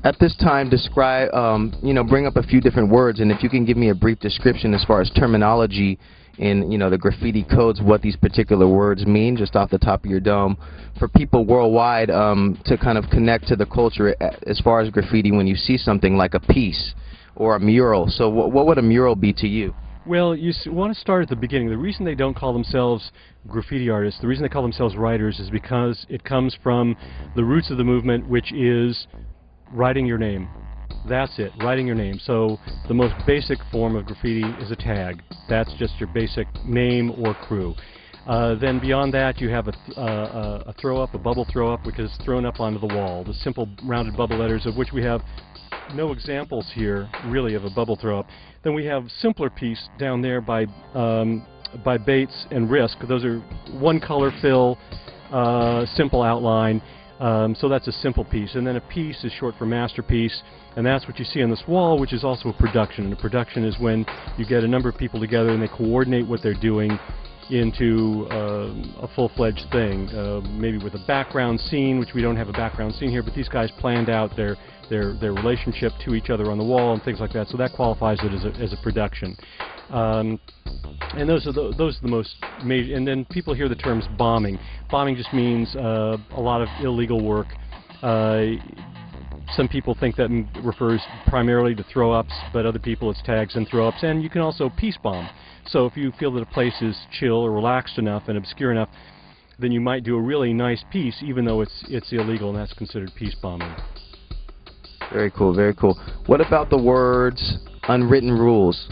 At this time, describe, bring up a few different words, and if you can give me a brief description as far as terminology in, the graffiti codes, what these particular words mean, just off the top of your dome, for people worldwide to kind of connect to the culture as far as graffiti when you see something like a piece or a mural. So what would a mural be to you? Well, you want to start at the beginning. The reason they don't call themselves graffiti artists, the reason they call themselves writers, is because it comes from the roots of the movement, which is writing your name. That's it, writing your name. So the most basic form of graffiti is a tag. That's just your basic name or crew. Then beyond that, you have a throw-up, a bubble throw-up, which is thrown up onto the wall. The simple rounded bubble letters, of which we have no examples here, really, of a bubble throw-up. Then we have simpler piece down there by Bates and Risk. Those are one color fill, simple outline. So that's a simple piece. And then a piece is short for masterpiece, and that's what you see on this wall, which is also a production. And a production is when you get a number of people together and they coordinate what they're doing into a full-fledged thing, maybe with a background scene, which we don't have a background scene here, but these guys planned out their relationship to each other on the wall and things like that, so that qualifies it as a production. And those are the most major. And then people hear the terms bombing. Bombing just means a lot of illegal work. Some people think that refers primarily to throw-ups, but other people it's tags and throw-ups. And you can also peace bomb. So if you feel that a place is chill or relaxed enough and obscure enough, then you might do a really nice piece, even though it's illegal, and that's considered peace bombing. Very cool, very cool. What about the words unwritten rules?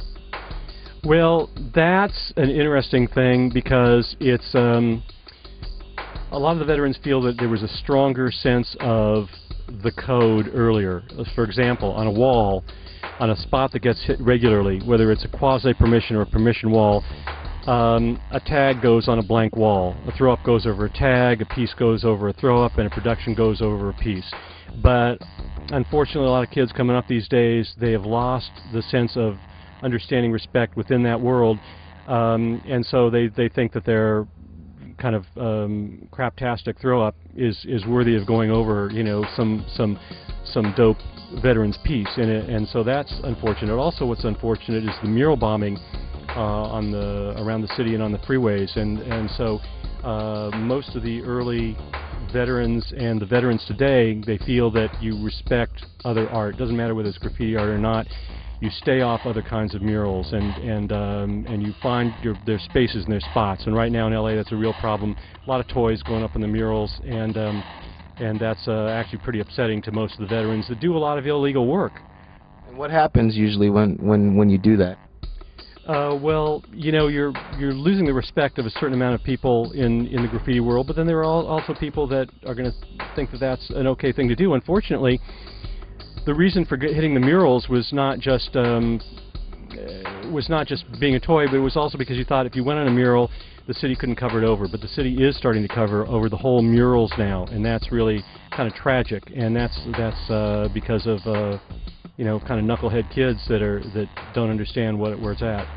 Well, that's an interesting thing because it's a lot of the veterans feel that there was a stronger sense of the code earlier. For example, on a wall, on a spot that gets hit regularly, whether it's a quasi-permission or a permission wall, a tag goes on a blank wall. A throw-up goes over a tag, a piece goes over a throw-up, and a production goes over a piece. But unfortunately, a lot of kids coming up these days, they have lost the sense of understanding respect within that world, and so they think that their kind of craptastic throw-up is worthy of going over, some dope veterans piece in it, and so that's unfortunate. Also, what's unfortunate is the mural bombing around the city and on the freeways, and so most of the early veterans and the veterans today, they feel that you respect other art. Doesn't matter whether it's graffiti art or not. You stay off other kinds of murals, and you find their spaces and their spots. And right now in LA, that's a real problem. A lot of toys going up in the murals, and that's actually pretty upsetting to most of the veterans that do a lot of illegal work. And what happens usually when you do that? Well, you're losing the respect of a certain amount of people in the graffiti world, but then there are also people that are going to think that that's an okay thing to do. Unfortunately, the reason for hitting the murals was not just being a toy, but it was also because you thought if you went on a mural, the city couldn't cover it over. But the city is starting to cover over the whole murals now, and that's really kind of tragic. And that's because of kind of knucklehead kids that don't understand where it's at.